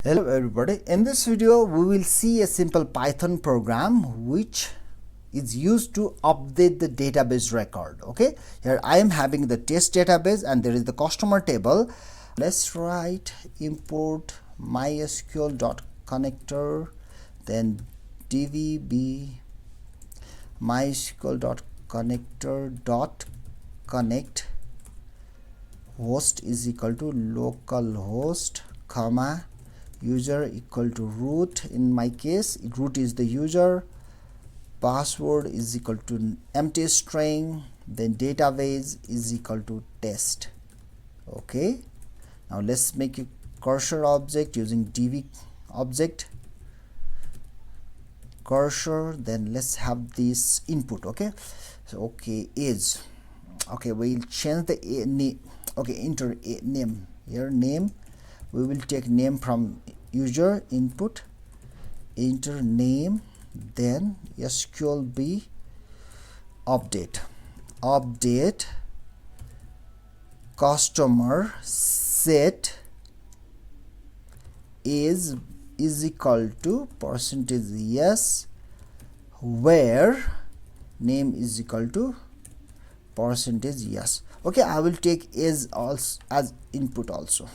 Hello everybody, in this video we will see a simple Python program which is used to update the database record. Okay, here I am having the test database and there is the customer table. Let's write import mysql.connector, then dvb mysql.connector.connect host is equal to localhost comma user equal to root. In my case root is the user, password is equal to empty string, then database is equal to test. Okay, now let's make a cursor object using dv object cursor, then let's have this input. Okay, so okay is okay, we'll change the name. Okay, enter a name here, name we will take name from user input, enter name, then sqlb update customer set is equal to percentage yes, where name is equal to percentage yes. Okay, I will take is also as input also.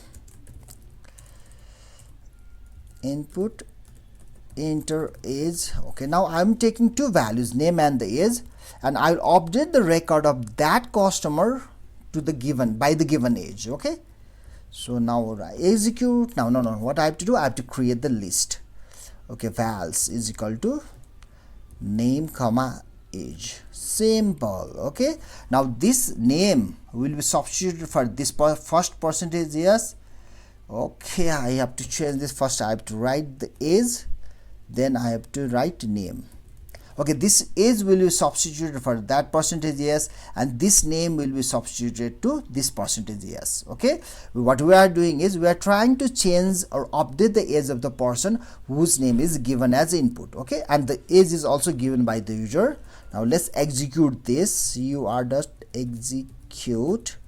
Input enter age. Okay, now I'm taking two values, name and the age, and I'll update the record of that customer to the given by the given age. Okay, so now I execute. Now no what I have to do, I have to create the list. Okay, vals is equal to name comma age, simple. Okay, now this name will be substituted for this first percentage yes. Okay, I have to change this. First I have to write the age, then I have to write name. Okay, this age will be substituted for that percentage yes, and this name will be substituted to this percentage yes. Okay, what we are doing is we are trying to change or update the age of the person whose name is given as input. Okay, and the age is also given by the user. Now let's execute this. execute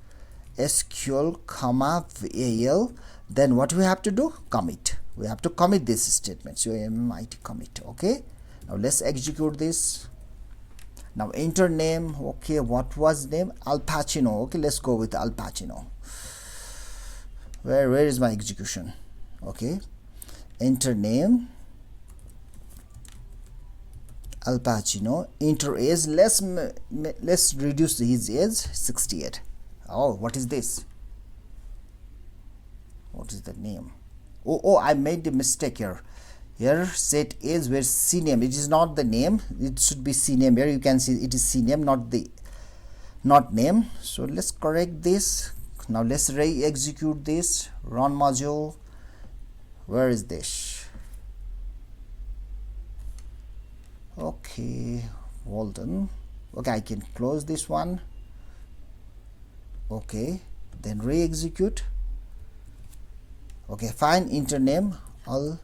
sql comma val. Then what we have to do, commit. We have to commit this statement, so mit commit. Okay, now let's execute this. Now enter name. Okay, what was name? Al Pacino. Okay, let's go with Al Pacino. Where is my execution? Okay, enter name Al Pacino, enter age. Let's reduce his age 68. Oh, what is this? What is the name? Oh, I made a mistake here. Here set age where cname, it is not the name, it should be cname. Here you can see it is cname, not name. So let's correct this. Now let's re-execute this, run module. Where is this? Okay, hold on. Okay, I can close this one. Okay, then re-execute. Okay, fine, enter name Al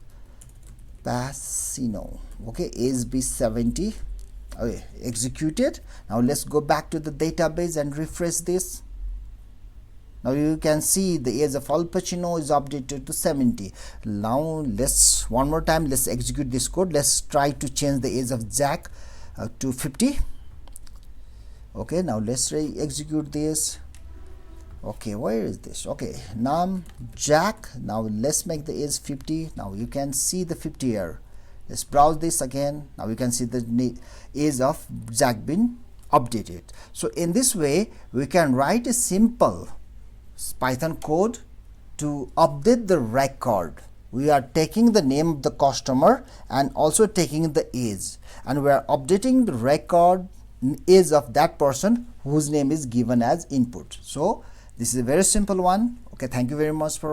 Pacino. Okay, age be 70. Okay, executed. Now let's go back to the database and refresh this. Now you can see the age of Al Pacino is updated to 70. Now let's one more time, let's execute this code. Let's try to change the age of Jack to 50. Okay, now let's re-execute this. Okay, where is this? Okay, num Jack. Now let's make the age 50. Now you can see the 50 here. Let's browse this again. Now you can see the age of Jack been updated. So in this way we can write a simple Python code to update the record. We are taking the name of the customer and also taking the age, and we are updating the record age of that person whose name is given as input. So this is a very simple one. Okay, thank you very much for